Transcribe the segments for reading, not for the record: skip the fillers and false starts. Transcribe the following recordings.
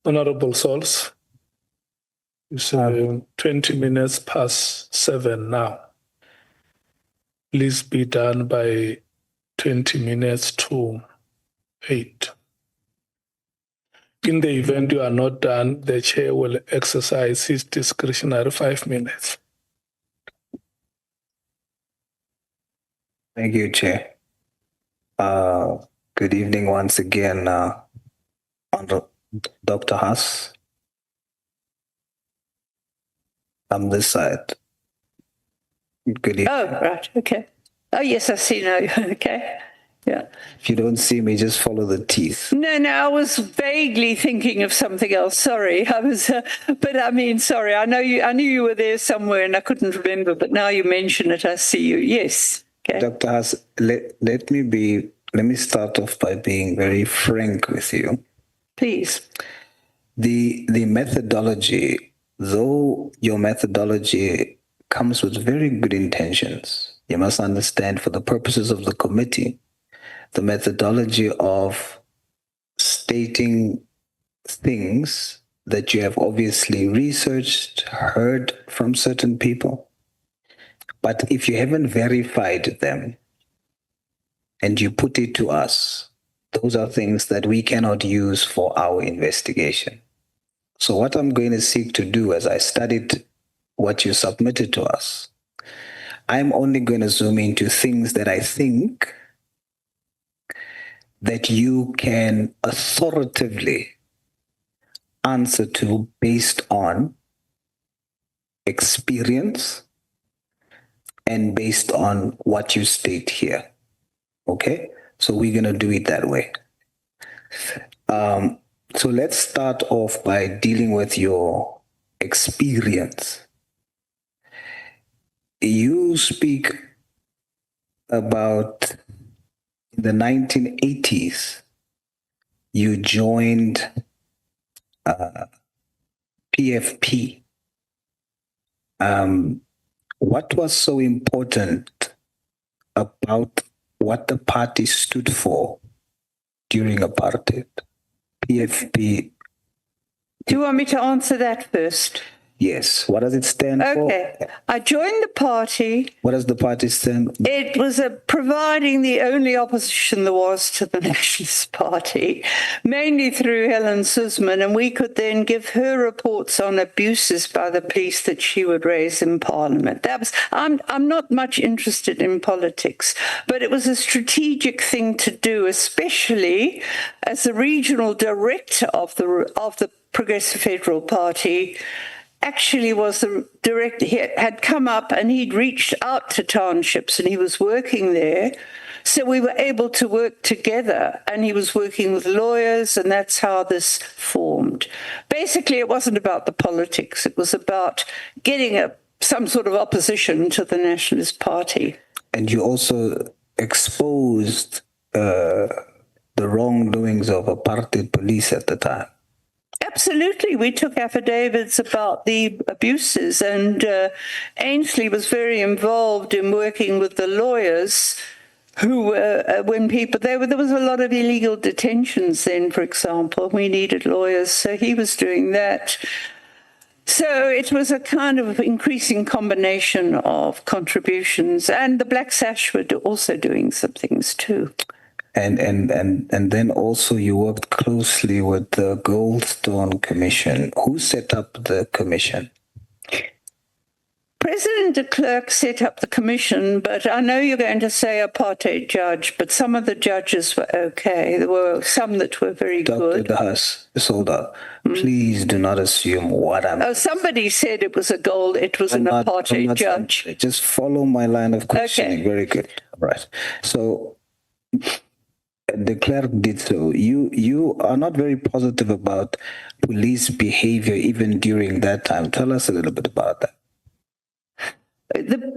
Honorable Sauls, it's 20 minutes past 7 now. Please be done by 20 minutes to 8. In the event you are not done, the chair will exercise his discretionary 5 minutes. Thank you, Chair. Good evening once again, Dr. Haas. I'm this side. Good evening. Oh, right, okay. Oh, yes, I see now. Okay, yeah. If you don't see me, just follow the teeth. No, I was vaguely thinking of something else. Sorry, I was, but I mean, sorry. I knew you were there somewhere, and I couldn't remember. But now you mention it, I see you. Yes. Okay. Dr. Haas, let me start off by being very frank with you. Please. The methodology, though your methodology comes with very good intentions, you must understand, for the purposes of the committee, the methodology of stating things that you have obviously researched, heard from certain people, but if you haven't verified them and you put it to us, those are things that we cannot use for our investigation. So what I'm going to seek to do, as I studied what you submitted to us, I'm only going to zoom into things that I think that you can authoritatively answer to based on experience and based on what you state here. Okay? So we're going to do it that way. So let's start off by dealing with your experience. You speak about in the 1980s, you joined PFP. What was so important about what the party stood for during apartheid? PFP. Do you want me to answer that first? Yes. What does it stand for? Okay. I joined the party. What does the party stand for? It was providing the only opposition there was to the Nationalist Party, mainly through Helen Suzman, and we could then give her reports on abuses by the police that she would raise in Parliament. I'm not much interested in politics, but it was a strategic thing to do, especially as the regional director of the Progressive Federal Party. Actually was the director. He had come up and he'd reached out to townships and he was working there. So we were able to work together, and he was working with lawyers, and that's how this formed. Basically, it wasn't about the politics. It was about getting some sort of opposition to the Nationalist Party. And you also exposed the wrongdoings of apartheid police at the time. Absolutely. We took affidavits about the abuses, and Ainsley was very involved in working with the lawyers who were, there was a lot of illegal detentions then, for example. We needed lawyers, so he was doing that. So it was a kind of increasing combination of contributions, and the Black Sash were also doing some things too. And then also you worked closely with the Goldstone Commission. Who set up the commission? President de Klerk set up the commission, but I know you're going to say apartheid judge, but some of the judges were okay. There were some that were very good. Dr. Haas, Solda, please do not assume what I'm... Oh, somebody said it was an apartheid judge. Just follow my line of questioning. Okay. Very good. All right. So... de Klerk did so. You are not very positive about police behavior even during that time. Tell us a little bit about that.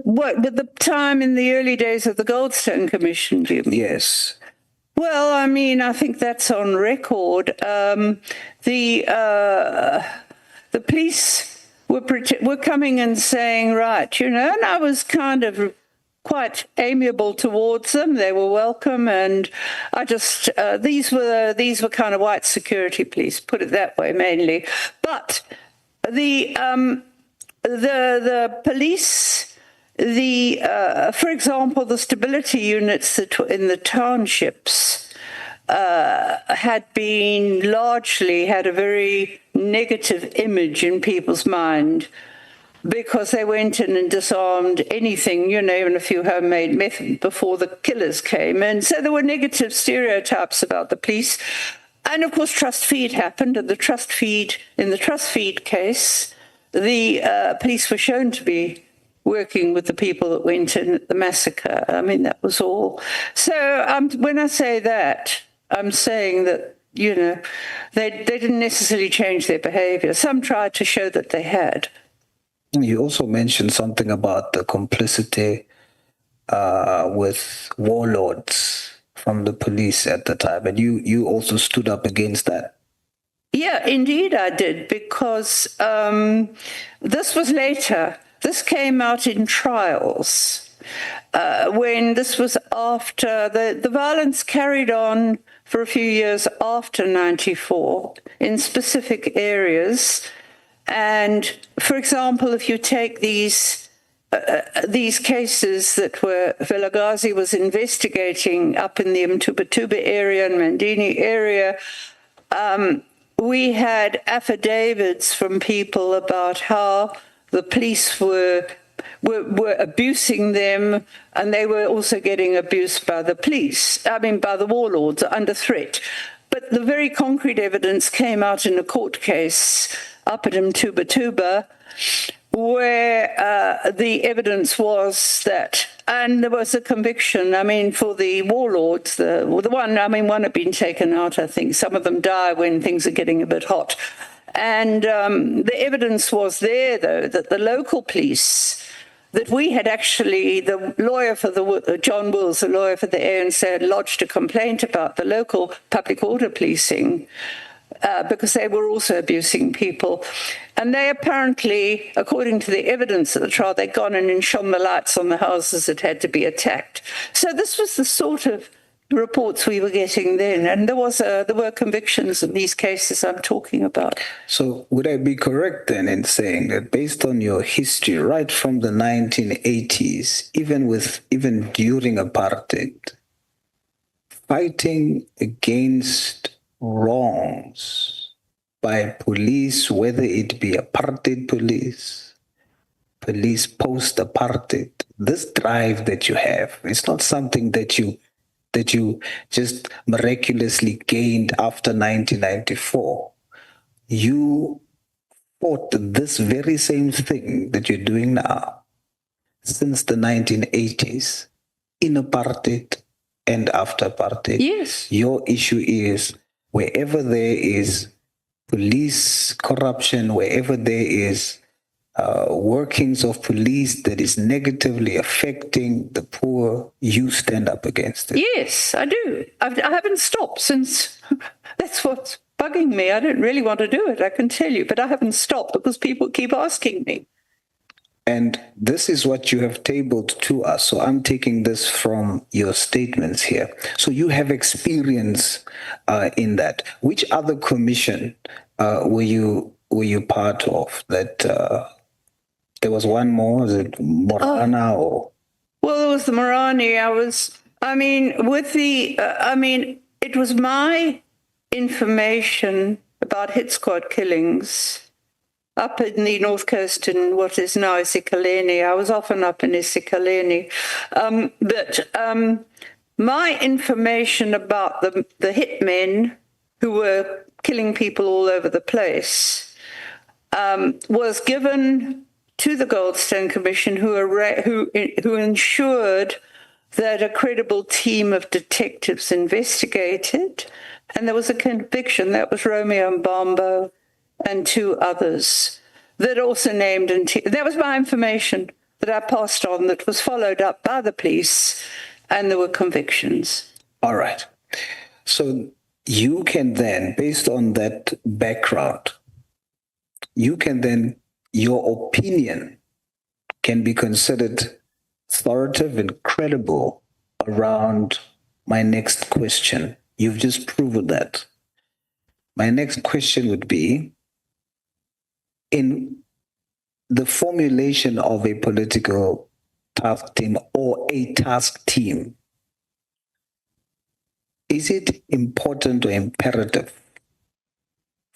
With the time in the early days of the Goldstone Commission, do you mean? Yes. Well, I mean, I think that's on record. The police were coming and saying, right, and I was kind of quite amiable towards them. They were welcome, and I just these were kind of white security police, put it that way, mainly. But the police, for example, the stability units that were in the townships had a very negative image in people's mind, because they went in and disarmed anything, even a few homemade meth before the killers came. And so there were negative stereotypes about the police. And of course, trust feed happened. And in the trust feed case, the police were shown to be working with the people that went in at the massacre. I mean, that was all. So when I say that, I'm saying that, they didn't necessarily change their behavior. Some tried to show that they had. You also mentioned something about the complicity with warlords from the police at the time, and you also stood up against that. Yeah, indeed I did, because this was later. This came out in trials, when this was after the violence carried on for a few years after 94 in specific areas. And, for example, if you take these cases that Vilagazi was investigating up in the Mtubatuba area and Mandini area, we had affidavits from people about how the police were abusing them, and they were also getting abused by the by the warlords, under threat. But the very concrete evidence came out in a court case up at Mtubatuba, where the evidence was that, and there was a conviction, for the warlords, one had been taken out, I think. Some of them die when things are getting a bit hot. And the evidence was there, though, that the local police, that we had actually, the lawyer for John Wills, the lawyer for the ANC, had lodged a complaint about the local public order policing, because they were also abusing people. And they apparently, according to the evidence at the trial, they'd gone in and shone the lights on the houses that had to be attacked. So this was the sort of reports we were getting then. And there were convictions in these cases I'm talking about. So would I be correct then in saying that based on your history right from the 1980s, even during apartheid, fighting against wrongs by police, whether it be apartheid police post-apartheid, this drive that you have, it's not something that you just miraculously gained after 1994. You fought this very same thing that you're doing now since the 1980s, in apartheid and after apartheid. Yes. Your issue is wherever there is police corruption, wherever there is workings of police that is negatively affecting the poor, you stand up against it. Yes, I do. I haven't stopped since. That's what's bugging me. I don't really want to do it, I can tell you, but I haven't stopped because people keep asking me. And this is what you have tabled to us. So I'm taking this from your statements here. So you have experience in that. Which other commission were you part of? That there was one more. Was it Morana or? Well, it was the Morani. It was my information about hit squad killings up in the north coast in what is now isikaleni. I was often up in isikaleni. But my information about the hitmen who were killing people all over the place was given to the Goldstone Commission, who ensured that a credible team of detectives investigated, and there was a conviction. That was Romeo Mbambo and two others that also named, and that was my information that I passed on, that was followed up by the police, and there were convictions. All right. So you can then, based on that background, your opinion can be considered authoritative and credible around my next question. You've just proven that. My next question would be, in the formulation of a political task team or a task team, is it important or imperative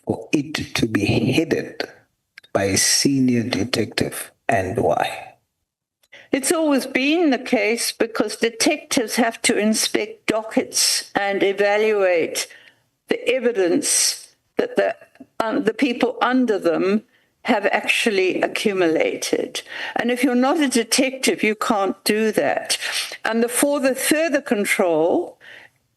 for it to be headed by a senior detective, and why? It's always been the case because detectives have to inspect dockets and evaluate the evidence that the people under them have actually accumulated. And if you're not a detective, you can't do that. And the further control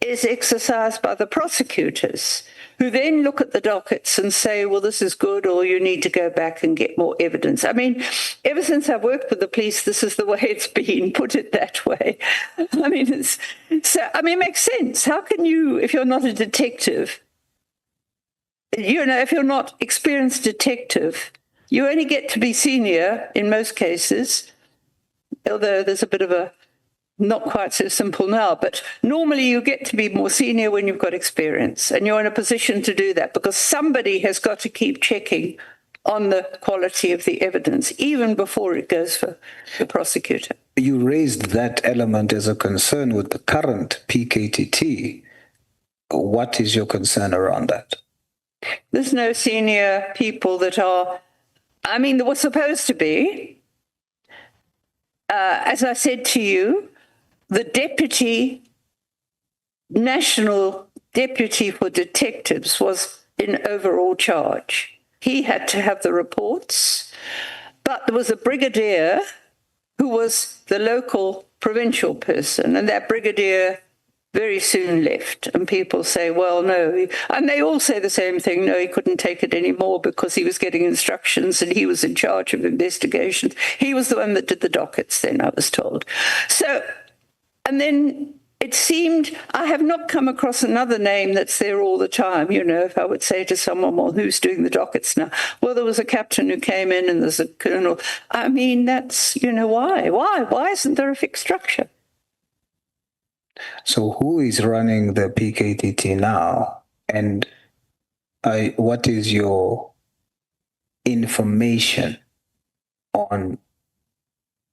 is exercised by the prosecutors, who then look at the dockets and say, well, this is good, or you need to go back and get more evidence. I mean, ever since I've worked with the police, this is the way it's been, put it that way. I mean, it makes sense. How can you, if you're not a detective, if you're not experienced detective, you only get to be senior in most cases, although there's a bit of a not quite so simple now, but normally you get to be more senior when you've got experience, and you're in a position to do that because somebody has got to keep checking on the quality of the evidence, even before it goes for the prosecutor. You raised that element as a concern with the current PKTT. What is your concern around that? There's no senior people that are, there was supposed to be. As I said to you, the national deputy for detectives was in overall charge. He had to have the reports, but there was a brigadier who was the local provincial person, and that brigadier very soon left. And people say, well, no. And they all say the same thing. No, he couldn't take it anymore because he was getting instructions and he was in charge of investigations. He was the one that did the dockets then, I was told. So, and then it seemed, I have not come across another name that's there all the time. If I would say to someone, well, who's doing the dockets now? Well, there was a captain who came in and there's a colonel. That's, why? Why isn't there a fixed structure? So who is running the PKTT now? And what is your information on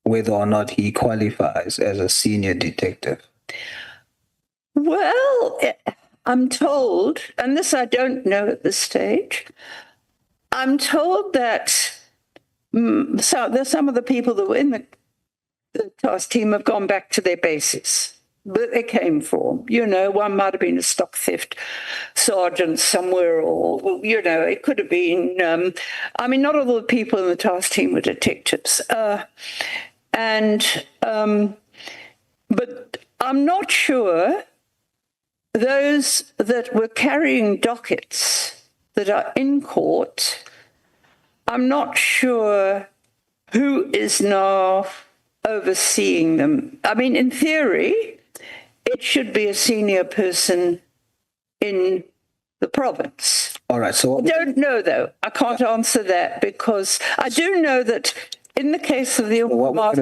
whether or not he qualifies as a senior detective? Well, I'm told, and this I don't know at this stage, I'm told that some of the people that were in the task team have gone back to their bases that they came from. One might have been a stock theft sergeant somewhere, or, it could have been, not all the people in the task team were detectives. But I'm not sure those that were carrying dockets that are in court, I'm not sure who is now overseeing them. In theory, it should be a senior person in the province. All right. So I don't know, though. I can't answer that because I do know that in the case of the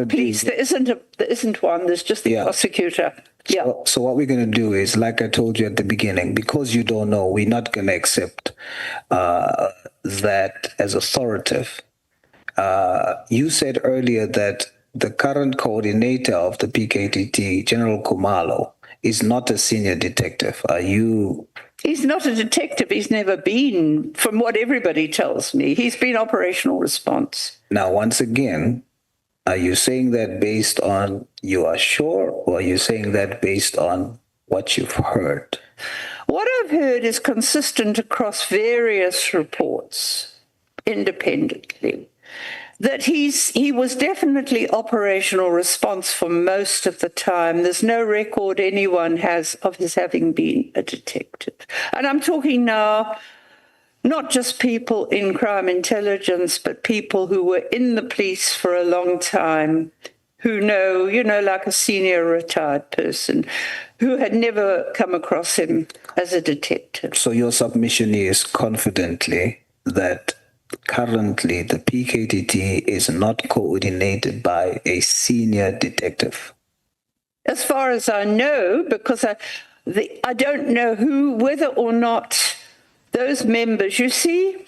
police, there isn't one. There's just the prosecutor. Yeah. So what we're going to do is, like I told you at the beginning, because you don't know, we're not going to accept that as authoritative. You said earlier that the current coordinator of the PKTT, General Kumalo, is not a senior detective. He's not a detective. He's never been, from what everybody tells me. He's been operational response. Now, once again, are you saying that based on you are sure, or are you saying that based on what you've heard? What I've heard is consistent across various reports independently, that he was definitely operational response for most of the time. There's no record anyone has of his having been a detective. And I'm talking now not just people in crime intelligence, but people who were in the police for a long time, who know, like a senior retired person, who had never come across him as a detective. So your submission is confidently that currently the PKTT is not coordinated by a senior detective. As far as I know, because I don't know whether or not those members, you see,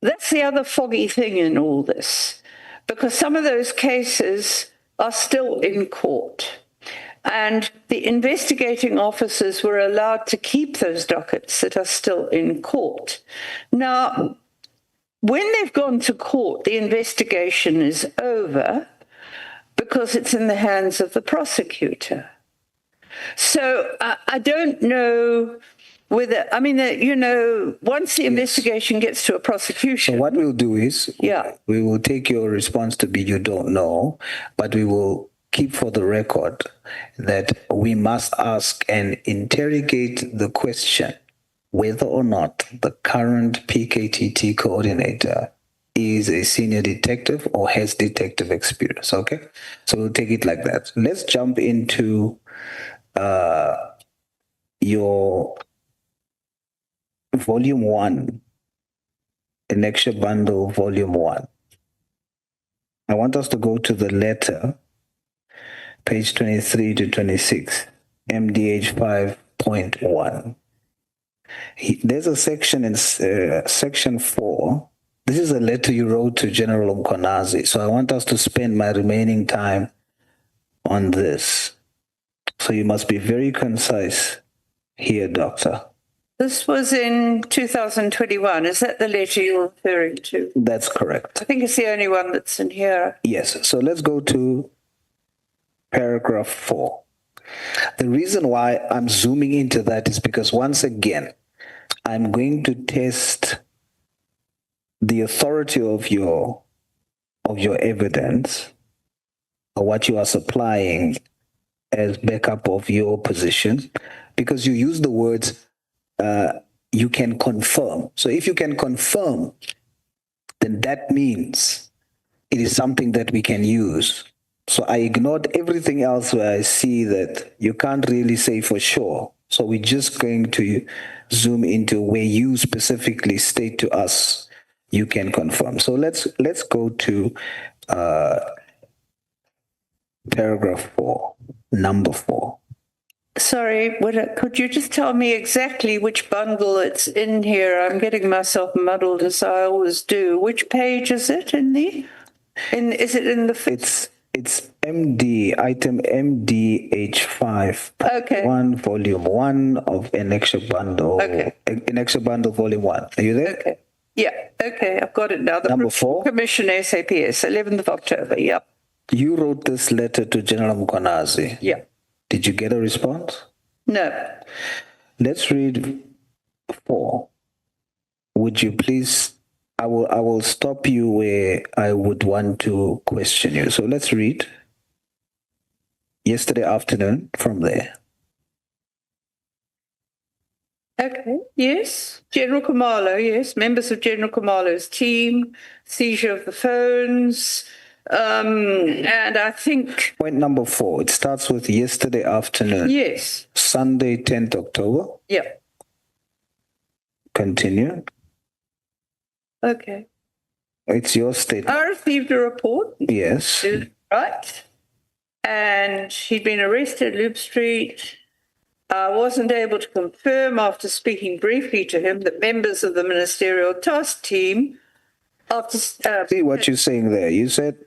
that's the other foggy thing in all this, because some of those cases are still in court. And the investigating officers were allowed to keep those dockets that are still in court. Now, when they've gone to court, the investigation is over because it's in the hands of the prosecutor. So I don't know whether, I mean, once the investigation gets to a prosecution. So what we'll do is, yeah, we will take your response to be you don't know, but we will keep for the record that we must ask and interrogate the question whether or not the current PKTT coordinator is a senior detective or has detective experience, okay? So we'll take it like that. Let's jump into your Volume 1, Annexure Bundle Volume 1. I want us to go to the letter, page 23 to 26, MDH 5.1. There's a section in section 4. This is a letter you wrote to General Mkonazi. So I want us to spend my remaining time on this. So you must be very concise here, Doctor. This was in 2021. Is that the letter you're referring to? That's correct. I think it's the only one that's in here. Yes. So let's go to paragraph 4. The reason why I'm zooming into that is because, once again, I'm going to test the authority of your evidence, or what you are supplying as backup of your position, because you use the words you can confirm. So if you can confirm, then that means it is something that we can use. So I ignored everything else where I see that you can't really say for sure. So we're just going to zoom into where you specifically state to us you can confirm. So let's go to paragraph 4, number 4. Sorry, could you just tell me exactly which bundle it's in here? I'm getting myself muddled, as I always do. Which page is it in the? Is it in the? It's item MDH5. Okay. 1, volume 1 of Annexure Bundle. Okay. Annexure Bundle, volume 1. Are you there? Okay. Yeah. Okay. I've got it now. The Number 4. Commission SAPS, 11th of October. Yep. You wrote this letter to General Mkonazi. Yeah. Did you get a response? No. Let's read 4. Would you please? I will stop you where I would want to question you. So let's read yesterday afternoon from there. Okay. Yes. General Khumalo. Yes. Members of General Khumalo's team. Seizure of the phones. And I think. Point number 4. It starts with yesterday afternoon. Yes. Sunday, 10th October. Yeah. Continue. Okay. It's your statement. I received a report. Yes. Right. And he'd been arrested at Loop Street. I wasn't able to confirm, after speaking briefly to him, that members of the ministerial task team, after see what you're saying there. You said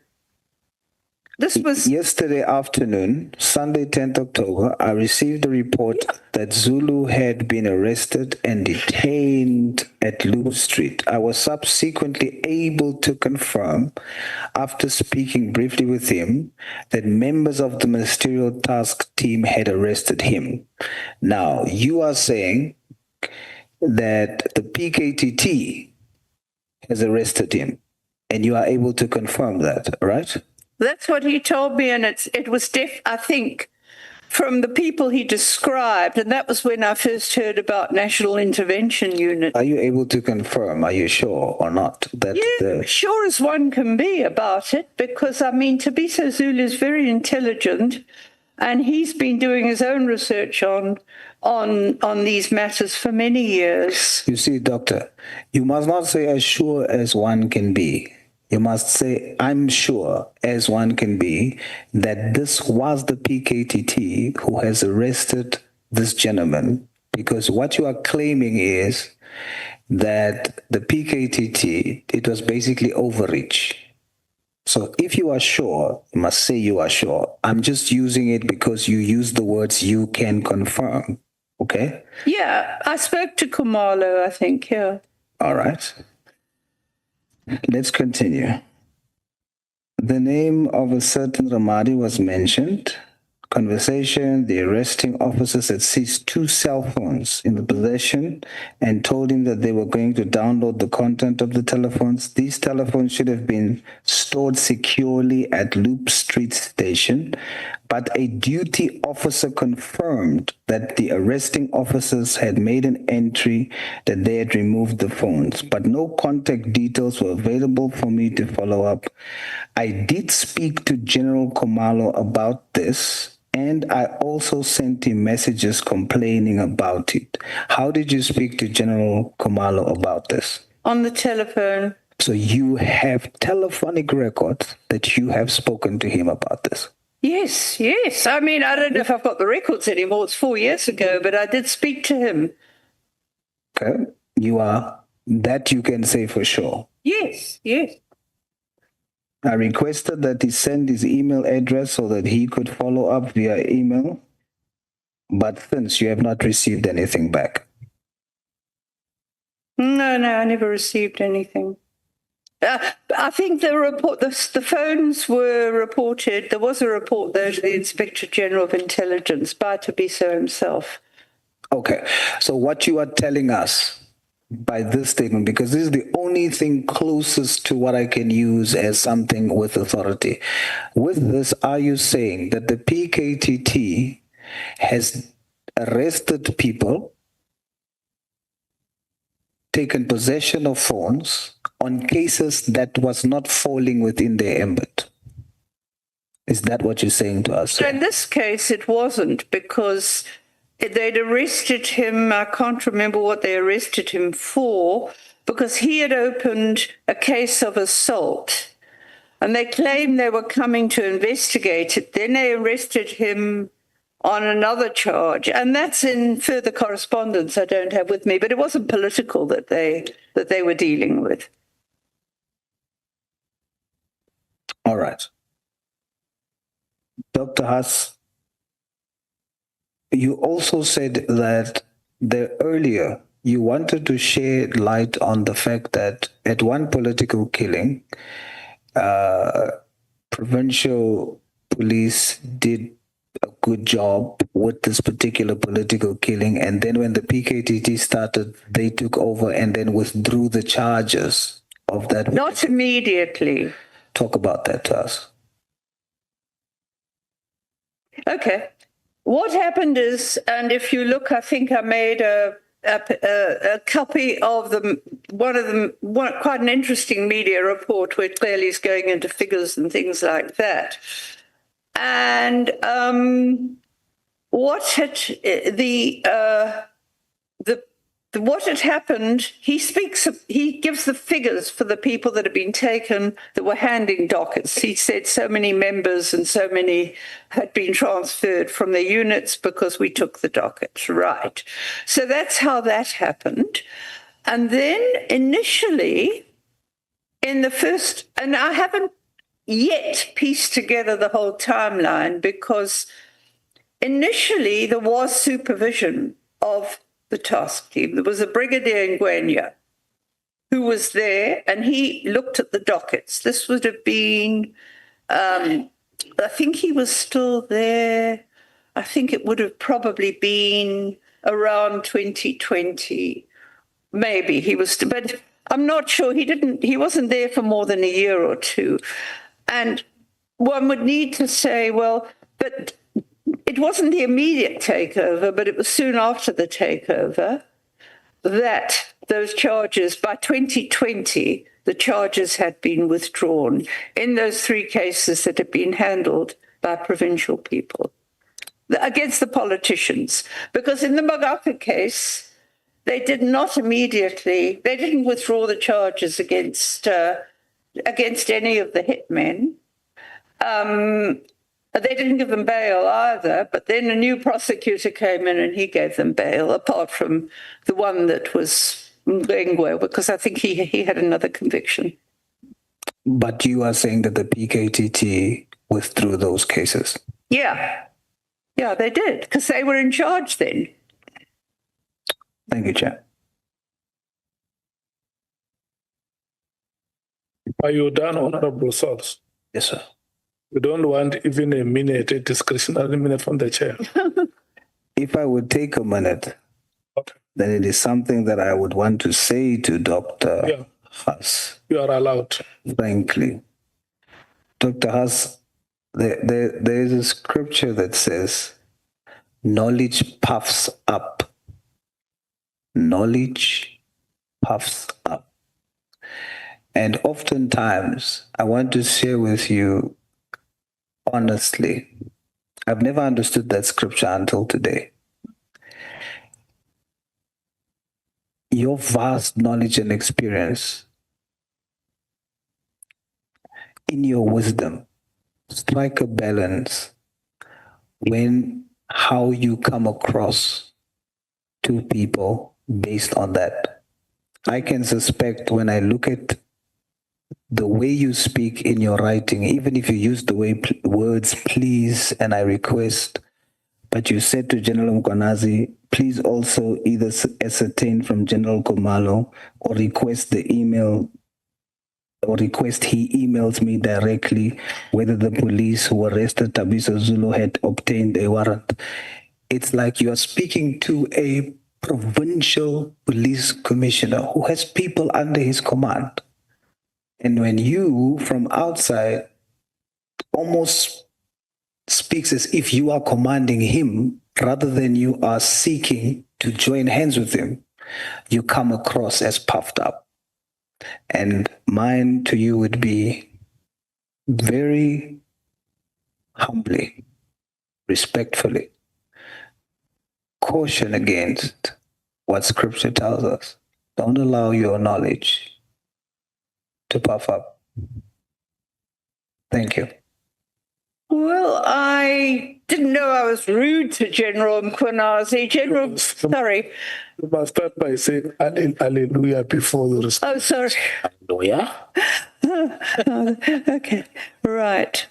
this was yesterday afternoon, Sunday, 10th October, I received a report that Zulu had been arrested and detained at Loop Street. I was subsequently able to confirm, after speaking briefly with him, that members of the ministerial task team had arrested him. Now, you are saying that the PKTT has arrested him, and you are able to confirm that, right? That's what he told me, and it was I think, from the people he described, and that was when I first heard about National Intervention Unit. Are you able to confirm, are you sure or not? That sure as one can be about it, because, I mean, Tabiso Zulu is very intelligent, and he's been doing his own research on on these matters for many years. You see, Doctor, you must not say as sure as one can be. You must say, I'm sure as one can be that this was the PKTT who has arrested this gentleman, because what you are claiming is that the PKTT, it was basically overreach. So if you are sure, you must say you are sure. I'm just using it because you use the words you can confirm. Okay? Yeah, I spoke to Kumalo, I think, yeah. All right. Let's continue. The name of a certain Ramadi was mentioned. Conversation, the arresting officers had seized 2 cell phones in the possession and told him that they were going to download the content of the telephones. These telephones should have been stored securely at Loop Street Station, but a duty officer confirmed that the arresting officers had made an entry that they had removed the phones, but no contact details were available for me to follow up. I did speak to General Komalo about this, and I also sent him messages complaining about it. How did you speak to General Komalo about this? On the telephone. So you have telephonic records that you have spoken to him about this? Yes, yes. I mean, I don't know if I've got the records anymore. It's 4 years ago, but I did speak to him. Okay. That you can say for sure. Yes, yes. I requested that he send his email address so that he could follow up via email, but since you have not received anything back. No, I never received anything. I think the phones were reported. There was a report, though, to the Inspector General of Intelligence by Tabiso himself. Okay. So what you are telling us by this statement, because this is the only thing closest to what I can use as something with authority. With this, are you saying that the PKTT has arrested people, taken possession of phones on cases that was not falling within their ambit? Is that what you're saying to us? In this case, it wasn't, because they'd arrested him. I can't remember what they arrested him for, because he had opened a case of assault, and they claimed they were coming to investigate it. Then they arrested him on another charge, and that's in further correspondence I don't have with me, but it wasn't political that they were dealing with. All right. Dr. Haas, you also said that earlier you wanted to shed light on the fact that at one political killing, provincial police did a good job with this particular political killing, and then when the PKTT started, they took over and then withdrew the charges of that. Not immediately. Talk about that to us. Okay. What happened is, and if you look, I think I made a copy of quite an interesting media report where clearly is going into figures and things like that. And what had what had happened, he gives the figures for the people that had been taken that were handing dockets. He said so many members and so many had been transferred from their units because we took the dockets, right? So that's how that happened. And then initially, in the first, and I haven't yet pieced together the whole timeline, because initially there was supervision of the task team. There was a Brigadier Ngwenya who was there, and he looked at the dockets. This would have been, I think he was still there. I think it would have probably been around 2020. Maybe he was, but I'm not sure. He wasn't there for more than a year or two. And one would need to say, well, but it wasn't the immediate takeover, but it was soon after the takeover that those charges, by 2020, the charges had been withdrawn in those 3 cases that had been handled by provincial people. against the politicians. Because in the Magaka case, they didn't withdraw the charges against any of the hitmen. They didn't give them bail either, but then a new prosecutor came in and he gave them bail, apart from the one that was Ngwengwe, because I think he had another conviction. But you are saying that the PKTT withdrew those cases? Yeah. Yeah, they did, because they were in charge then. Thank you, Chair. Are you done, Honorable Sauls? Yes, sir. We don't want even a minute, a discretionary minute from the chair. If I would take a minute, Okay. then it is something that I would want to say to Dr. Haas. You are allowed. Frankly, Dr. Haas, there is a scripture that says, knowledge puffs up. Knowledge puffs up. And oftentimes, I want to share with you, honestly, I've never understood that scripture until today. Your vast knowledge and experience, in your wisdom, strike a balance when how you come across to people based on that. I can suspect when I look at the way you speak in your writing, even if you use the words please and I request, but you said to General Mkwanazi, please also either ascertain from General Komalo or request the email or request he emails me directly whether the police who arrested Tabiso Zulu had obtained a warrant. It's like you are speaking to a provincial police commissioner who has people under his command. And when you, from outside, almost speaks as if you are commanding him rather than you are seeking to join hands with him, you come across as puffed up. And mine to you would be very humbly, respectfully, caution against what Scripture tells us. Don't allow your knowledge to puff up. Thank you. Well, I didn't know I was rude to General Mkwanazi. Sorry. You must start by saying hallelujah before you respond. Oh, sorry. Hallelujah. Okay, right.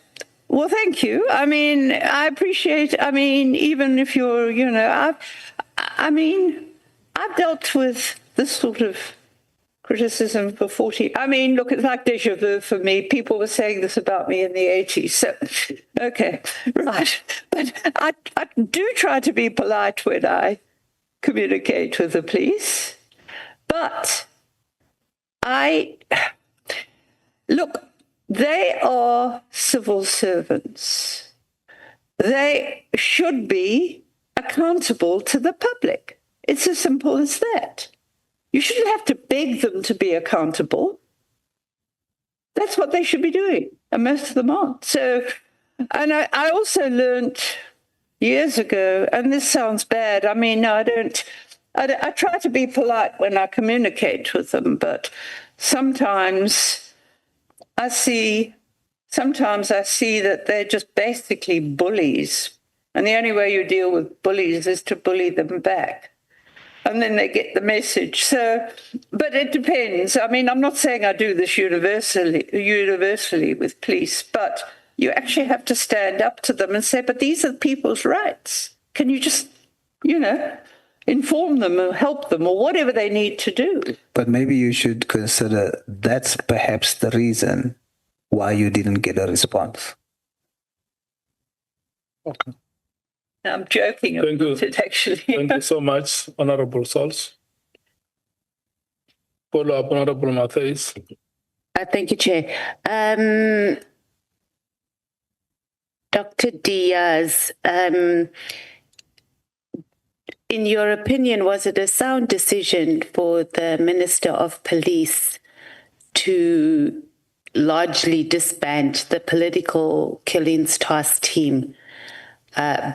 Well, thank you. I mean, I appreciate, even if you're, I've dealt with this sort of criticism for 40. Look, it's like déjà vu for me. People were saying this about me in the 80s. So, okay, right. But I do try to be polite when I communicate with the police. But look, they are civil servants. They should be accountable to the public. It's as simple as that. You shouldn't have to beg them to be accountable. That's what they should be doing, and most of them aren't. So, and I also learned years ago, and this sounds bad, I try to be polite when I communicate with them, but sometimes I see that they're just basically bullies, and the only way you deal with bullies is to bully them back. And then they get the message. So, but it depends. I'm not saying I do this universally with police, but you actually have to stand up to them and say, but these are people's rights. Can you just, inform them or help them or whatever they need to do? But maybe you should consider that's perhaps the reason why you didn't get a response. Okay. I'm joking about it, actually. Thank you so much, Honorable Sauls. Follow up, Honorable Matthias. Thank you, Chair. Dr. Diaz, in your opinion, was it a sound decision for the Minister of Police to largely disband the political killings task team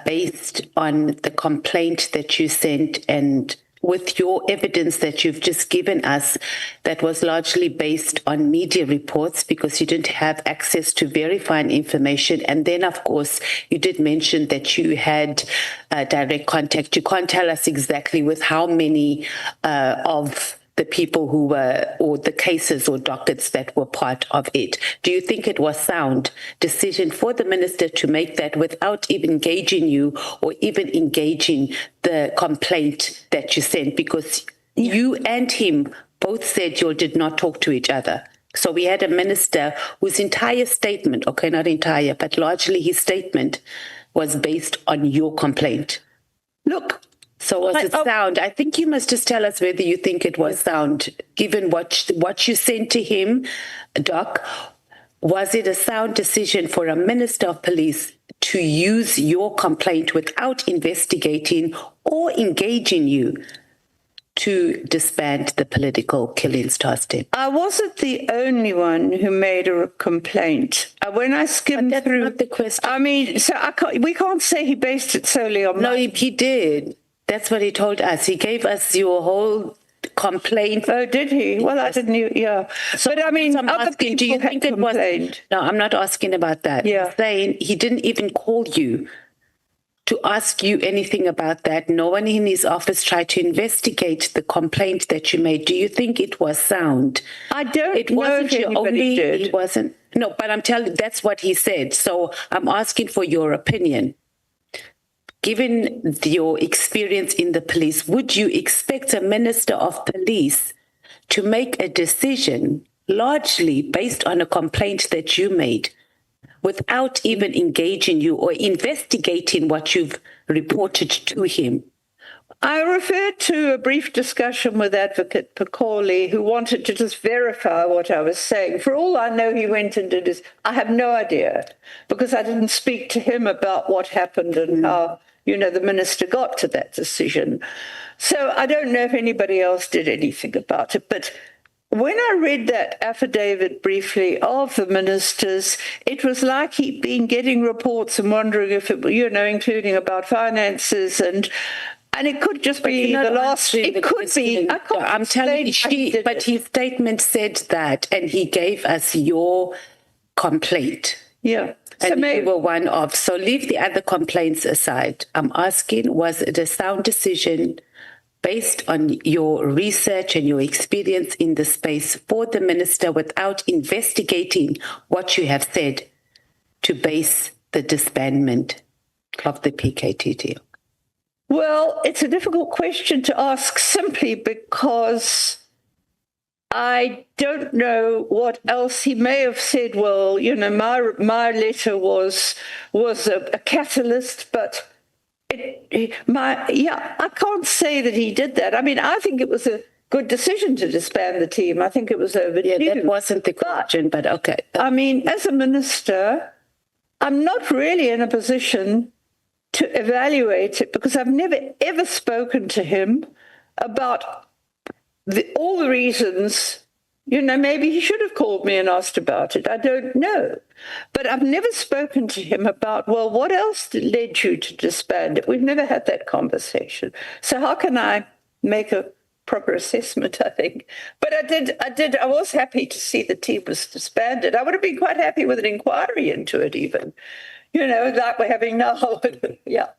based on the complaint that you sent and with your evidence that you've just given us, that was largely based on media reports because you didn't have access to verifying information. And then, of course, you did mention that you had direct contact. You can't tell us exactly with how many of the people who were, or the cases or dockets that were part of it. Do you think it was sound decision for the minister to make that without even engaging you or even engaging the complaint that you sent? Because you and him both said you did not talk to each other. So we had a minister whose entire statement, okay, not entire, but largely his statement was based on your complaint. Look, so was it sound? I think you must just tell us whether you think it was sound, given what you sent to him, Doc. Was it a sound decision for a minister of police to use your complaint without investigating or engaging you to disband the political killings task team? I wasn't the only one who made a complaint. When I skimmed That's through, not the question. I mean, so we can't say he based it solely on. No, he did. That's what he told us. He gave us your whole complaint. Oh, did he? Well, I didn't. Yeah, so, but I mean, so I'm other asking, people do you had think it complained. was? No, I'm not asking about that. Yeah. I'm saying he didn't even call you to ask you anything about that. No one in his office tried to investigate the complaint that you made. Do you think it was sound? I don't It know wasn't if your anybody only. did. It wasn't. No, but I'm telling. That's what he said. So I'm asking for your opinion. Given your experience in the police, would you expect a minister of police to make a decision largely based on a complaint that you made without even engaging you or investigating what you've reported to him? I referred to a brief discussion with Advocate Pacoli, who wanted to just verify what I was saying. For all I know, he went and did his. I have no idea, because I didn't speak to him about what happened and how, the minister got to that decision. So I don't know if anybody else did anything about it. But when I read that affidavit briefly of the ministers, it was like he'd been getting reports and wondering if it, including about finances and it could just be the last. It could be. I'm telling you, but his statement said that, and he gave us your complaint. Yeah. And you were one of. So leave the other complaints aside. I'm asking, was it a sound decision based on your research and your experience in the space for the minister without investigating what you have said to base the disbandment of the PKTT? Well, it's a difficult question to ask simply because I don't know what else he may have said. Well, my letter was a catalyst, but I can't say that he did that. I mean, I think it was a good decision to disband the team. I think it was overdue. Yeah, that wasn't the question, but okay. I mean, as a minister, I'm not really in a position to evaluate it because I've never, ever spoken to him about all the reasons. Maybe he should have called me and asked about it. I don't know. But I've never spoken to him about, well, what else led you to disband it? We've never had that conversation. So how can I make a proper assessment, I think? But I was happy to see the team was disbanded. I would have been quite happy with an inquiry into it even, like we're having now. Yeah.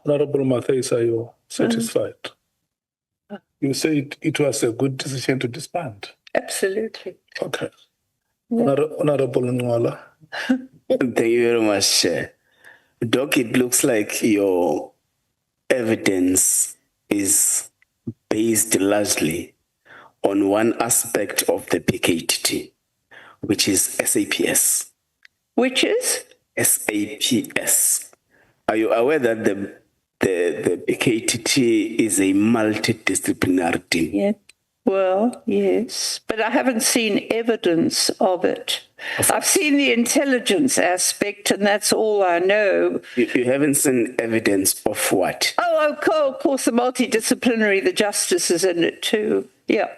Honorable Matthijs, are you satisfied? You say it was a good decision to disband. Absolutely. Okay. Yeah. Honorable Nwala. Thank you very much, Doc. It looks like your evidence is based largely on one aspect of the PKTT, which is SAPS. Which is? SAPS. Are you aware that the PKTT is a multidisciplinary team? Yeah. Well, yes, but I haven't seen evidence of it. I've seen the intelligence aspect, and that's all I know. You haven't seen evidence of what? Oh, of course, the multidisciplinary, the justice is in it too. Yeah.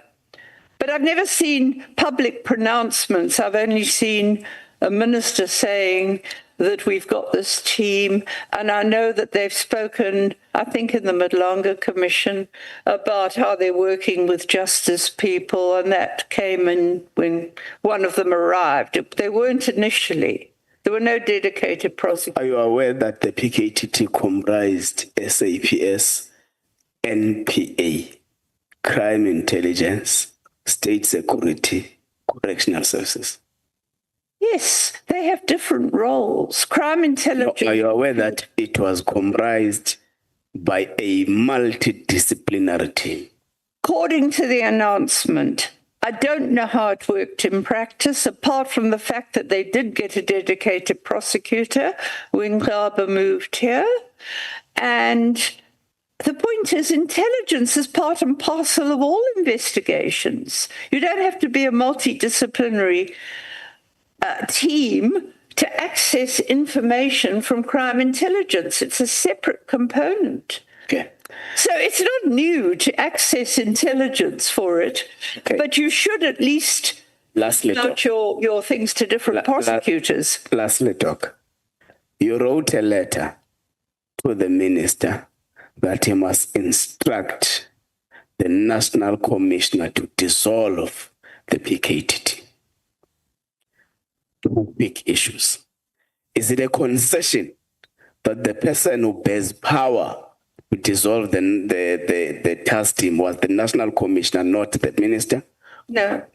But I've never seen public pronouncements. I've only seen a minister saying that we've got this team. And I know that they've spoken, I think, in the Madlanga Commission about how they're working with justice people, and that came in when one of them arrived. They weren't initially. There were no dedicated prosecutors. Are you aware that the PKTT comprised SAPS, NPA, Crime Intelligence, State Security, Correctional Services? Yes, they have different roles. Crime intelligence. Are you aware that it was comprised by a multidisciplinary team? According to the announcement, I don't know how it worked in practice, apart from the fact that they did get a dedicated prosecutor when Ngaba moved here. And the point is, intelligence is part and parcel of all investigations. You don't have to be a multidisciplinary team to access information from crime intelligence. It's a separate component. Okay. So it's not new to access intelligence for it, but you should at least note your things to different prosecutors. Lastly, Doc, you wrote a letter to the minister that he must instruct the National Commissioner to dissolve the PKTT. Two big issues. Is it a concession that the person who bears power to dissolve the task team was the National Commissioner, not the minister? No.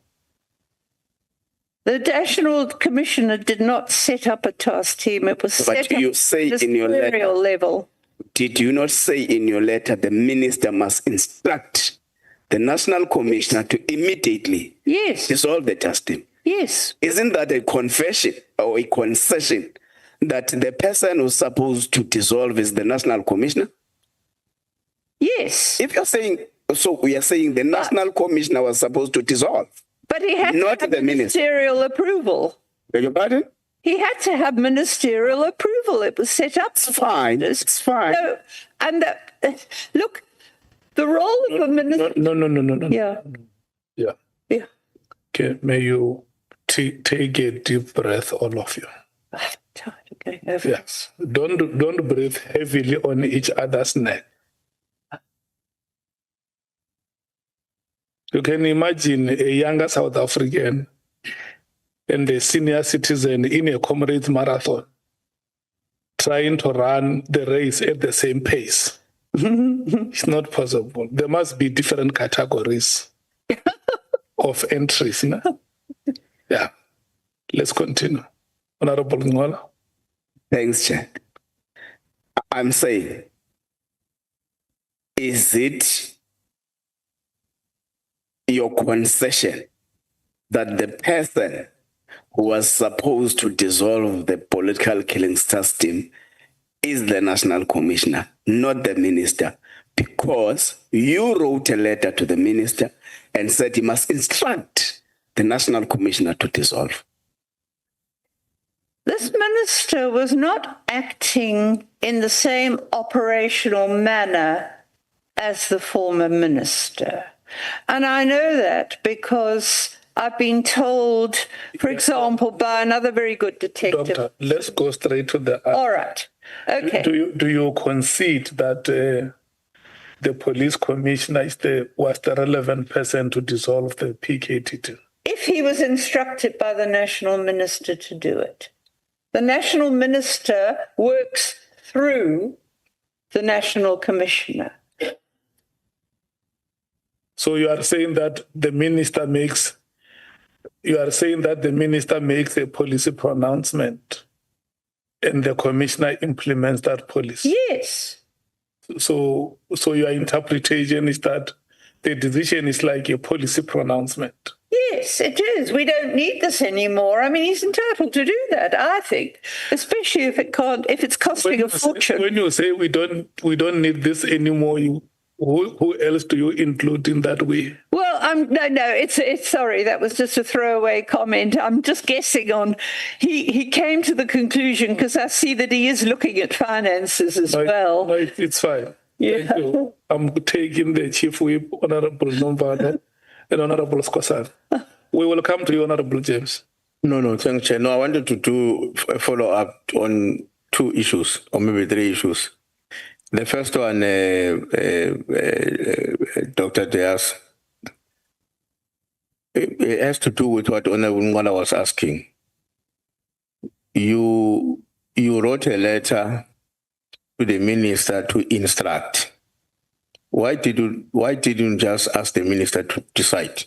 The National Commissioner did not set up a task team. It was set up you say at in your letter, level. Did you not say in your letter the minister must instruct the National Commissioner to immediately dissolve the task team? Yes. Isn't that a confession or a concession that the person who's supposed to dissolve is the National Commissioner? Yes. If you're saying, so we are saying the National Commissioner was supposed to dissolve. But he had not to have the ministerial approval. Beg your pardon? He had to have ministerial approval. It was set up. It's fine. It's fine. So, and look, the role of a minister. No. Yeah. Yeah. Yeah. Okay, may you take a deep breath, all of you. Okay. Yes. Don't breathe heavily on each other's neck. You can imagine a younger South African and a senior citizen in a comrades marathon trying to run the race at the same pace. It's not possible. There must be different categories of entries. No? Yeah. Let's continue. Honorable Ngola. Thanks, Chair. I'm saying, is it your concession that the person who was supposed to dissolve the political killing system is the National Commissioner, not the minister? Because you wrote a letter to the minister and said he must instruct the National Commissioner to dissolve. This minister was not acting in the same operational manner as the former minister. And I know that because I've been told, for example, by another very good detective. Doctor, let's go straight to the... All right. Okay. Do you concede that the police commissioner was the relevant person to dissolve the PKTT? If he was instructed by the national minister to do it. The national minister works through the national commissioner. So you are saying that the minister makes a policy pronouncement and the commissioner implements that policy? Yes. So your interpretation is that the decision is like a policy pronouncement? Yes, it is. We don't need this anymore. I mean, he's entitled to do that, I think, especially if it's costing a fortune. When you say we don't need this anymore, who else do you include in that way? Well, no. It's sorry. That was just a throwaway comment. I'm just guessing on. He came to the conclusion because I see that he is looking at finances as well. No, it's fine. Yeah. Thank you. I'm taking the Chief Whip, Honorable Nomvana, and Honorable Skosana. We will come to you, Honorable James. No, thanks, Chair. No, I wanted to do a follow-up on 2 issues, or maybe 3 issues. The first one, Dr. Diaz, it has to do with what Honorable Ngwala was asking. You wrote a letter to the minister to instruct. Why didn't you just ask the minister to decide?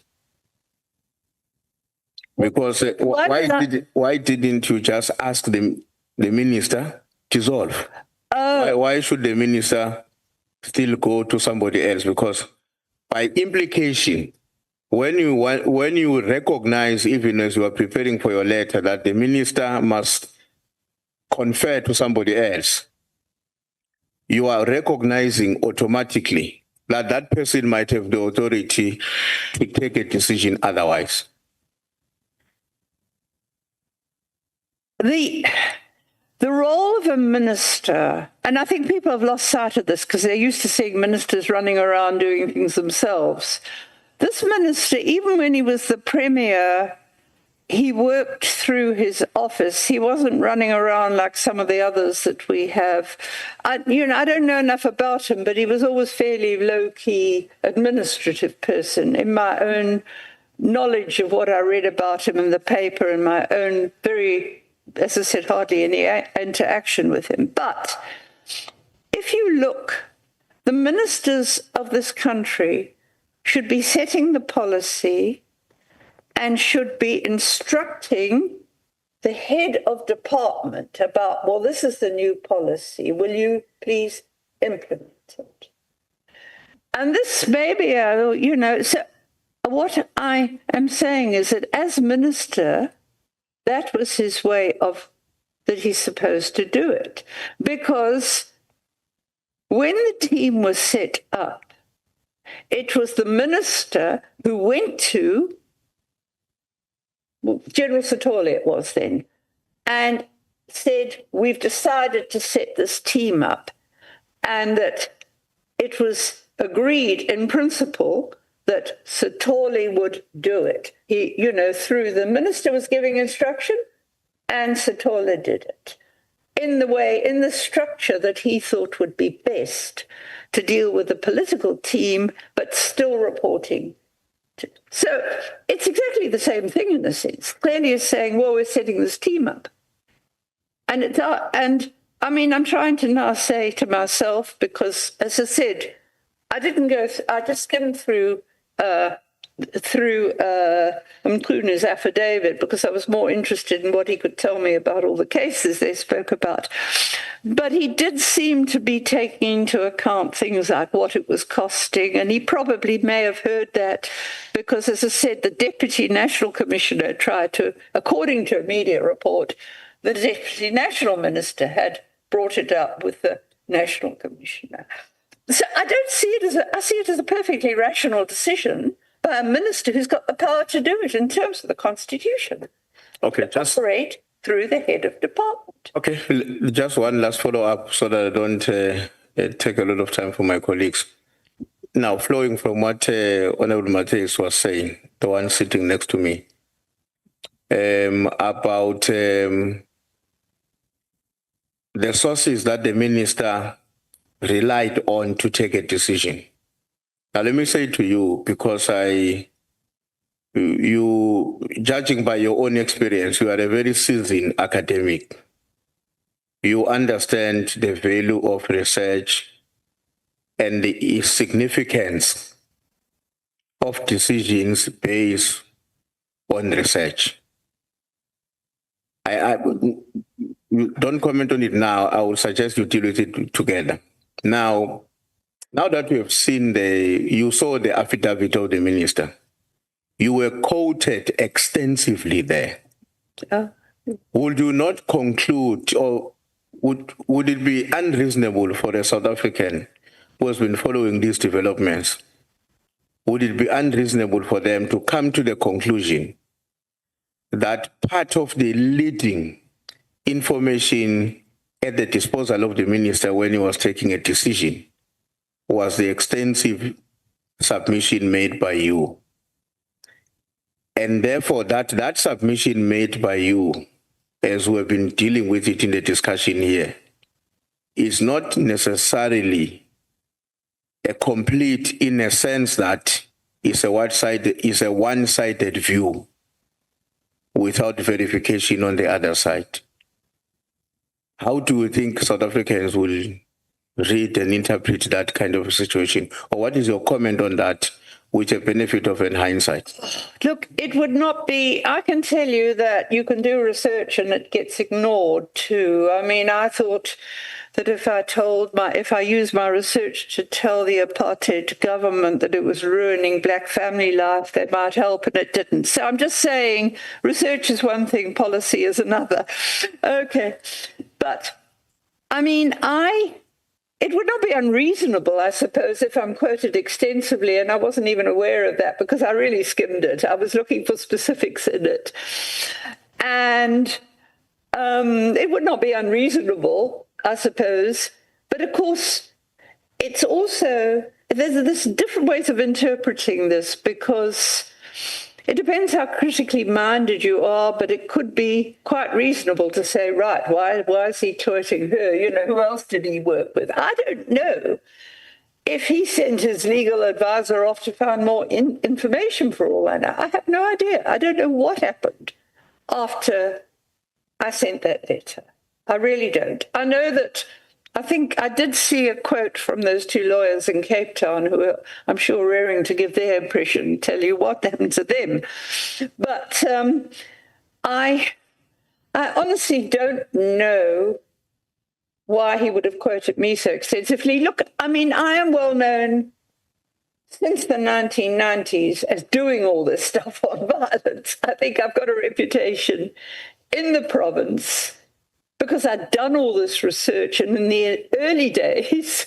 Because why didn't you just ask the minister to dissolve? Why should the minister still go to somebody else? Because by implication, when you recognize, even as you are preparing for your letter, that the minister must confer to somebody else, you are recognizing automatically that that person might have the authority to take a decision otherwise. The role of a minister, and I think people have lost sight of this because they're used to seeing ministers running around doing things themselves. This minister, even when he was the premier, he worked through his office. He wasn't running around like some of the others that we have. I don't know enough about him, but he was always fairly low-key administrative person. In my own knowledge of what I read about him in the paper and my own very, as I said, hardly any interaction with him. But if you look, the ministers of this country should be setting the policy and should be instructing the head of department about, well, this is the new policy. Will you please implement it? And this maybe, so what I am saying is that as minister, that was his way of, that he's supposed to do it. Because when the team was set up, it was the minister who went to, General Satole it was then, and said, we've decided to set this team up, and that it was agreed in principle that Satole would do it. He, through the minister was giving instruction, and Satole did it in the structure that he thought would be best to deal with the political team, but still reporting. So it's exactly the same thing in a sense. Clearly is saying, well, we're setting this team up. And I'm trying to now say to myself, because as I said, I just skimmed through Mkhuna's affidavit because I was more interested in what he could tell me about all the cases they spoke about. But he did seem to be taking into account things like what it was costing, and he probably may have heard that because, as I said, the Deputy National Commissioner tried to, according to a media report, the Deputy National Minister had brought it up with the National Commissioner. So I don't see it I see it as a perfectly rational decision by a minister who's got the power to do it in terms of the Constitution. Okay, just operate through the head of department. Okay, just one last follow-up so that I don't take a lot of time for my colleagues. Now, flowing from what Honorable Matheus was saying, the one sitting next to me, about the sources that the minister relied on to take a decision. Now, let me say to you, because you, judging by your own experience, you are a very seasoned academic. You understand the value of research and the significance of decisions based on research. You don't comment on it now. I would suggest you deal with it together. Now that we have seen you saw the affidavit of the minister. You were quoted extensively there. Would you not conclude, or would it be unreasonable for a South African who has been following these developments, would it be unreasonable for them to come to the conclusion that part of the leading information at the disposal of the minister when he was taking a decision was the extensive submission made by you? And therefore, that submission made by you, as we have been dealing with it in the discussion here, is not necessarily a complete, in a sense that it's a one-sided view without verification on the other side. How do you think South Africans will read and interpret that kind of a situation? Or what is your comment on that, with the benefit of hindsight? Look, it would not be, I can tell you that you can do research and it gets ignored too. I mean, I thought that if I used my research to tell the apartheid government that it was ruining black family life, that might help, and it didn't. So I'm just saying research is one thing, policy is another. Okay. But, I mean, it would not be unreasonable, I suppose, if I'm quoted extensively, and I wasn't even aware of that because I really skimmed it. I was looking for specifics in it. And it would not be unreasonable, I suppose. But, of course, it's also, there's different ways of interpreting this because it depends how critically minded you are, but it could be quite reasonable to say, right, why is he twitting her? You know, who else did he work with? I don't know if he sent his legal advisor off to find more information for all I know. I have no idea. I don't know what happened after I sent that letter. I really don't. I know that I think I did see a quote from those two lawyers in Cape Town who are, I'm sure, raring to give their impression, tell you what happened to them. But I honestly don't know why he would have quoted me so extensively. Look, I mean, I am well known since the 1990s as doing all this stuff on violence. I think I've got a reputation in the province because I'd done all this research, and in the early days,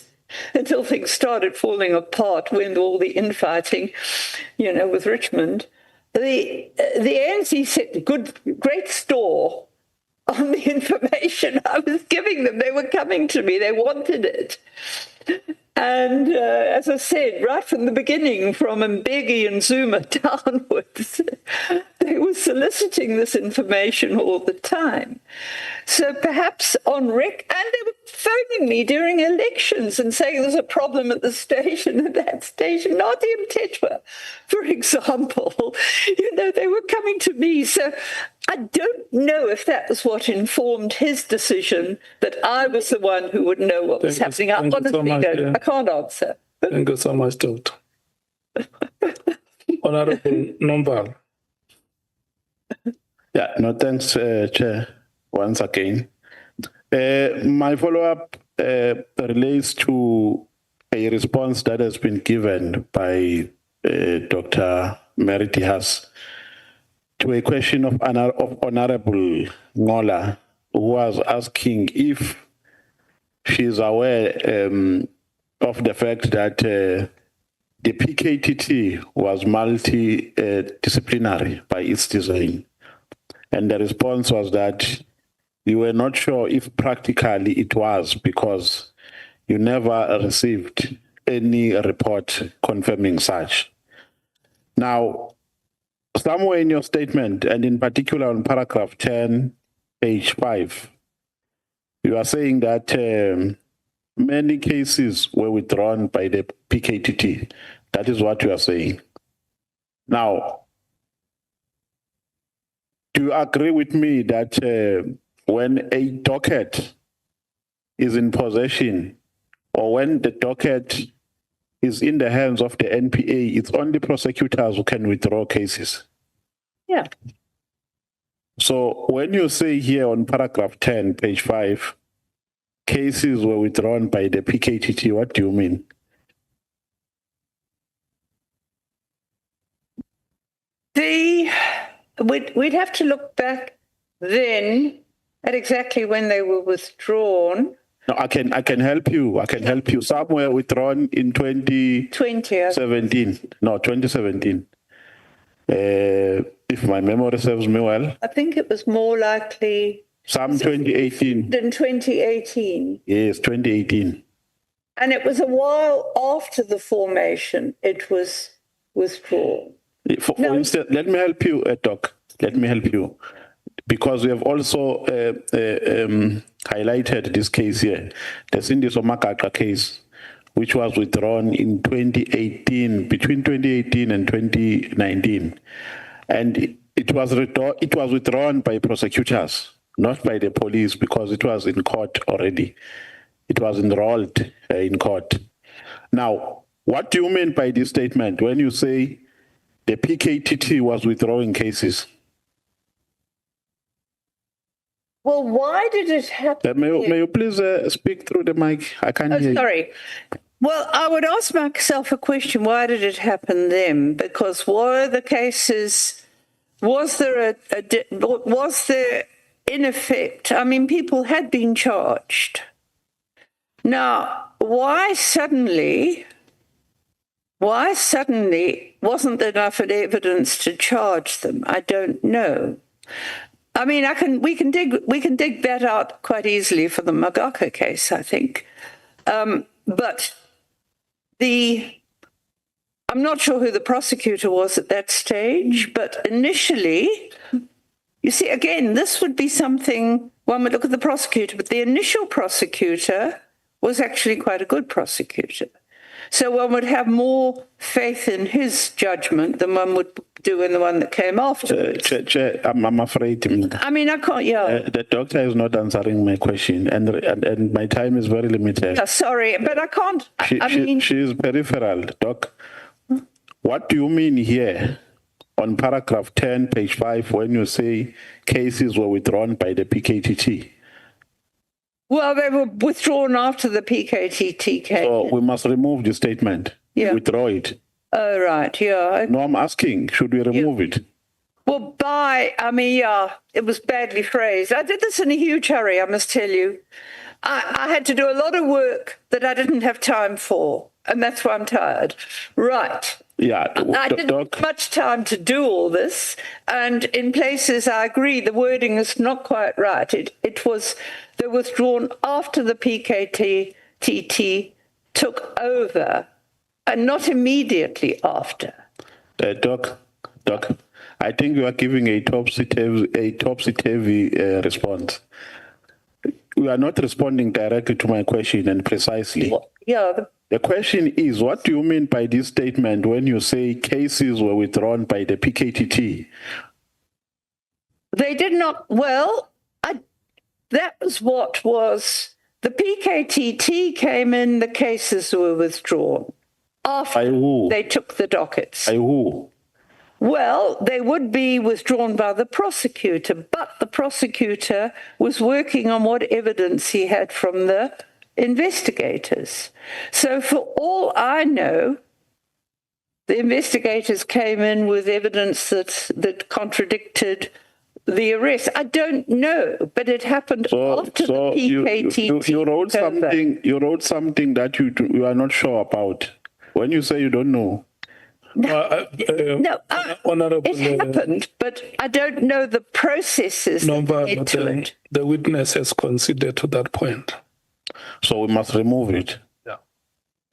until things started falling apart when all the infighting, you know, with Richmond, the ANC set great store on the information I was giving them. They were coming to me. They wanted it. And as I said, right from the beginning, from Mbeki and Zuma downwards, they were soliciting this information all the time. So perhaps on and they were phoning me during elections and saying there's a problem at the station, at that station, Nadia Mtetwa, for example. You know, they were coming to me. So I don't know if that was what informed his decision that I was the one who would know what was happening. I honestly don't. I can't answer. Thank you so much, Doctor. Honorable Nombal. Yeah, no, thanks, Chair, once again. My follow-up relates to a response that has been given by Dr. Meriti Haas to a question of Honorable Ngola, who was asking if she is aware of the fact that the PKTT was multidisciplinary by its design. And the response was that you were not sure if practically it was because you never received any report confirming such. Now, somewhere in your statement, and in particular on paragraph 10, page 5, you are saying that many cases were withdrawn by the PKTT. That is what you are saying. Now, do you agree with me that when a docket is in possession, or when the docket is in the hands of the NPA, it's only prosecutors who can withdraw cases? Yeah. So when you say here on paragraph 10, page 5, cases were withdrawn by the PKTT, what do you mean? We'd have to look back then at exactly when they were withdrawn. No, I can help you. I can help you. Some were withdrawn in 2017. No, 2017. If my memory serves me well. I think it was more likely some 2018. Than 2018. Yes, 2018. And it was a while after the formation it was withdrawn. For No. instance, let me help you, Doc. Let me help you. Because we have also highlighted this case here, the Sindiso Makaka case, which was withdrawn in 2018, between 2018 and 2019. And it was withdrawn by prosecutors, not by the police, because it was in court already. It was enrolled in court. Now, what do you mean by this statement when you say the PKTT was withdrawing cases? Well, why did it happen? May you please speak through the mic? I can't hear you. Sorry. Well, I would ask myself a question. Why did it happen then? Because were the cases, was there in effect, I mean, people had been charged. Now, why suddenly wasn't there enough evidence to charge them? I don't know. I mean, we can dig that out quite easily for the Magaka case, I think. But I'm not sure who the prosecutor was at that stage, but initially, you see, again, this would be something, one would look at the prosecutor, but the initial prosecutor was actually quite a good prosecutor. So one would have more faith in his judgment than one would do in the one that came after. I'm afraid. I mean, I can't, the doctor is not answering my question, and my time is very limited. Yeah, sorry, but I can't. She is peripheral, Doc. What do you mean here on paragraph 10, page 5, when you say cases were withdrawn by the PKTT? Well, they were withdrawn after the PKTT case. So we must remove the statement. Yeah. Withdraw it. Oh, right, yeah. No, I'm asking, should we remove it? Well, it was badly phrased. I did this in a huge hurry, I must tell you. I had to do a lot of work that I didn't have time for, and that's why I'm tired. Right. Yeah. I didn't have much time to do all this, and in places I agree the wording is not quite right. It was they were withdrawn after the PKTT took over, and not immediately after. Doc, I think you are giving a topsy-turvy response. You are not responding directly to my question and precisely. Well, yeah. The question is, what do you mean by this statement when you say cases were withdrawn by the PKTT? They did not, that was what was, the PKTT came in, the cases were withdrawn after they took the dockets. By who? Well, they would be withdrawn by the prosecutor, but the prosecutor was working on what evidence he had from the investigators. So for all I know, the investigators came in with evidence that contradicted the arrest. I don't know, but it happened after the PKTT. You wrote something that you are not sure about. When you say you don't know. Honorable, it happened, but I don't know the processes that led to it. The witness has conceded to that point. So we must remove it. Yeah.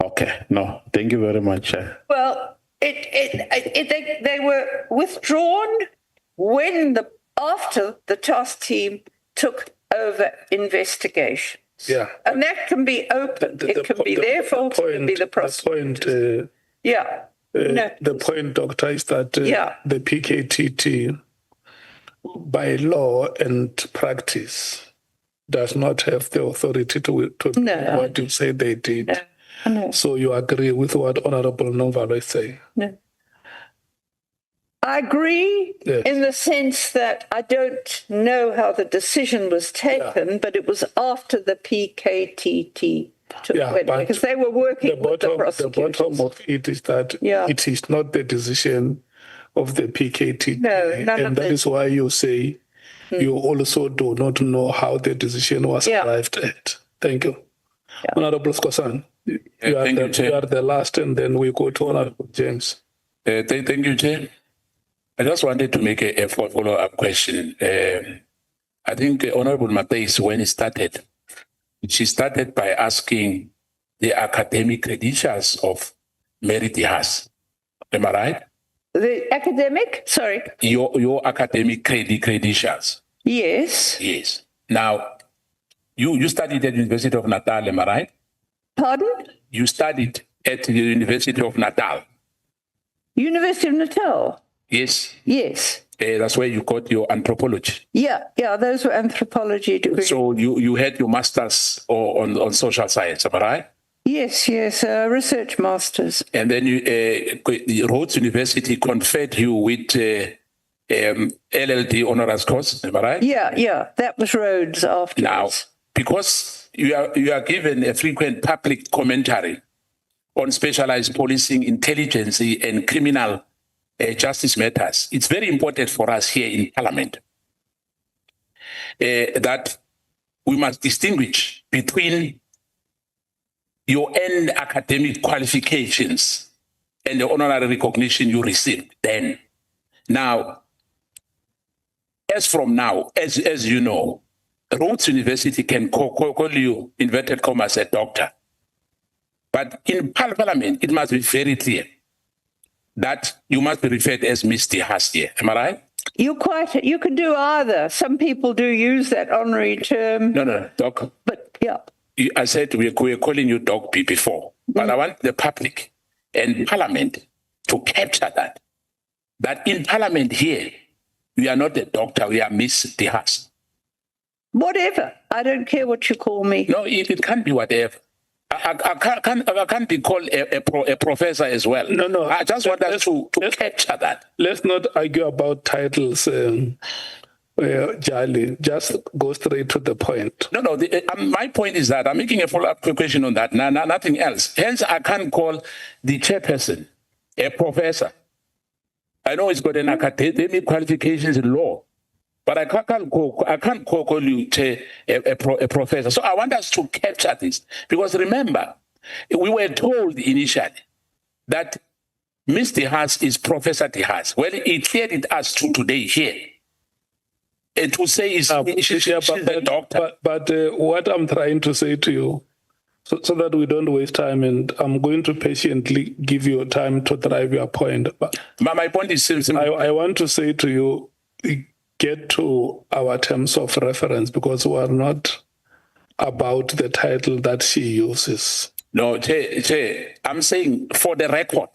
Okay. No, thank you very much. Well, they were withdrawn after the task team took over investigations. Yeah. And that can be open. It can be their fault, it can be the prosecutor. The point, Doctor, is that the PKTT, by law and practice, does not have the authority to do what you say they did. No. So you agree with what Honorable Novalo is saying? No. I agree in the sense that I don't know how the decision was taken, but it was after the PKTT took over, because they were working with the prosecutors. The bottom of it is that it is not the decision of the PKTT. No, and that is why you say you also do not know how the decision was arrived at. Thank you. Yeah. Honorable Skosan, you are the last, and then we go to Honorable James. Thank you, Chair. I just wanted to make a follow-up question. I think Honorable Matheus, when he started, she started by asking the academic credentials of Mary Haas. Am I right? The academic? Sorry. Your academic credentials. Yes. Yes. Now, you studied at the University of Natal, am I right? Pardon? You studied at the University of Natal. University of Natal? Yes. Yes. That's where you got your anthropology. Yeah, those were anthropology degrees. So you had your master's on social science, am I right? Yes, research masters. And then Rhodes University conferred you with LLD honoris causa, am I right? Yeah, that was Rhodes afterwards. Now, because you are given a frequent public commentary on specialized policing, intelligence, and criminal justice matters, it's very important for us here in Parliament that we must distinguish between your end academic qualifications and the honorary recognition you received then. Now, as from now, as you know, Rhodes University can call you, inverted commas, a doctor. But in Parliament, it must be very clear that you must be referred as Mr. Haas here. Am I right? You can do either. Some people do use that honorary term. No, Doc. But yeah. I said we were calling you Doc P before, but I want the public and Parliament to capture that in Parliament here, we are not a doctor, we are Miss Haas. Whatever. I don't care what you call me. No, it can't be whatever. I can't be called a professor as well. No. I just want us to capture that. Let's not argue about titles, Jali. Just go straight to the point. No. My point is that I'm making a follow-up question on that. Nothing else. Hence, I can't call the chairperson a professor. I know he's got an academic qualifications in law, but I can't call you a professor. So I want us to capture this because remember, we were told initially that Mr. Haas is Professor Haas. Well, he cleared it us to today here. To say she's a doctor. But what I'm trying to say to you, so that we don't waste time, and I'm going to patiently give you time to drive your point. But my point is simple. I want to say to you, get to our terms of reference because we are not about the title that she uses. No, Che, I'm saying for the record.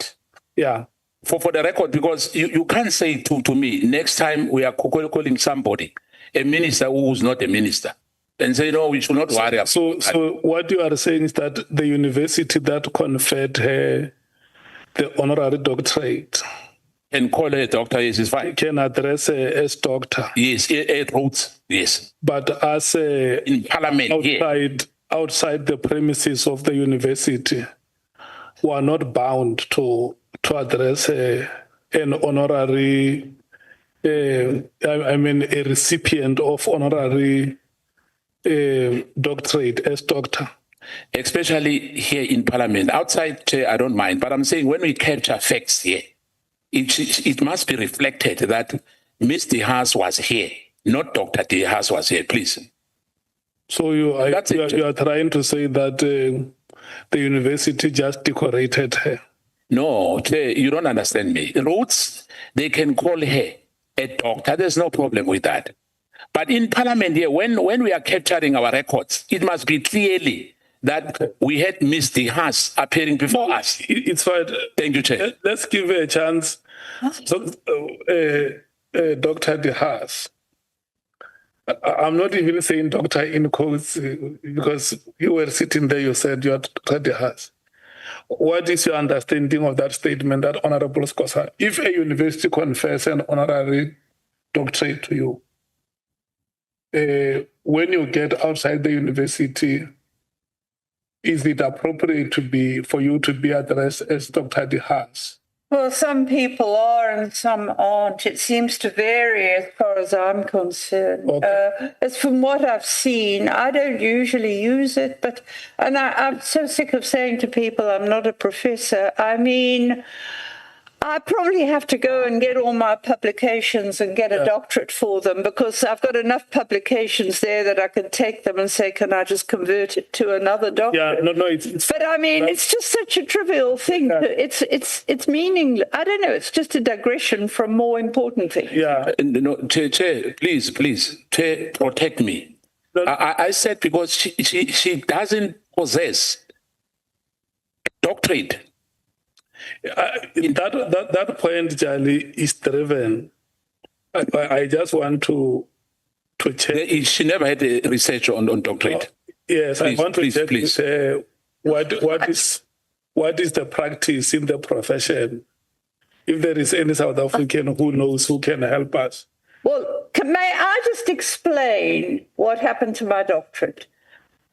Yeah. For the record, because you can't say to me, next time we are calling somebody a minister who's not a minister, and say, no, we should not worry about that. So what you are saying is that the university that conferred her the honorary doctorate and call her a doctor, yes, it's fine. Can address her as doctor. Yes, it Rhodes, yes. But as in Parliament, outside the premises of the university, we are not bound to address an honorary, a recipient of honorary doctorate as doctor. Especially here in Parliament. Outside, I don't mind. But I'm saying when we capture facts here, it must be reflected that Mr. Haas was here, not Dr. Haas was here, please. So you are trying to say that the university just decorated her? No, you don't understand me. Rhodes, they can call her a doctor. There's no problem with that. But in Parliament here, when we are capturing our records, it must be clearly that we had Mr. Haas appearing before us. It's fine. Thank you, Chair. Let's give her a chance. So, Dr. Haas, I'm not even saying doctor in quotes because you were sitting there, you said you are Dr. Haas. What is your understanding of that statement, that Honorable Scosa? If a university confers an honorary doctorate to you, when you get outside the university, is it appropriate for you to be addressed as Dr. Haas? Well, some people are and some aren't. It seems to vary as far as I'm concerned. Okay. As from what I've seen, I don't usually use it, I'm so sick of saying to people I'm not a professor. I mean, I probably have to go and get all my publications and get a doctorate for them, because I've got enough publications there that I can take them and say, can I just convert it to another doctorate? Yeah, no, it's But I mean, it's just such a trivial thing. Yeah. It's meaningless. I don't know. It's just a digression from more important things. yeah. No, Chair, please, Chair, protect me. No. I said because she doesn't possess doctorate. That point, Jali, is driven. I just want to check. She never had a research on doctorate. Yes, Please, I want to please, check please. what is the practice in the profession. If there is any South African who knows who can help us. Well, may I just explain what happened to my doctorate?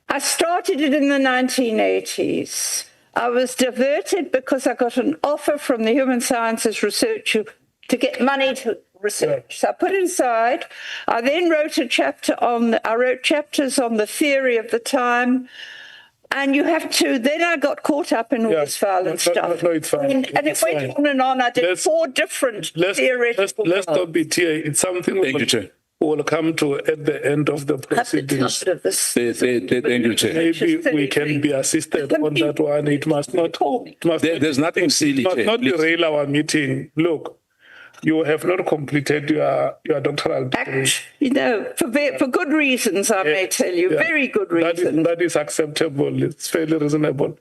I started it in the 1980s. I was diverted because I got an offer from the Human Sciences Researcher to get money to research. So I put it aside. I then wrote chapters on the theory of the time. And you have to, then I got caught up in all this violent stuff. No, it's fine. And it went on and on. I did 4 different theoretical. Let's stop it here. It's something Thank you, Chair. we'll come to at the end of the proceedings. Thank you, Chair. Maybe we can be assisted on that one. It must not. There's nothing silly, Must Chair. not Please. derail our meeting. Look, you have not completed your doctoral degree. You know, for good reasons, I may tell you, very good reasons. That is acceptable. It's fairly reasonable.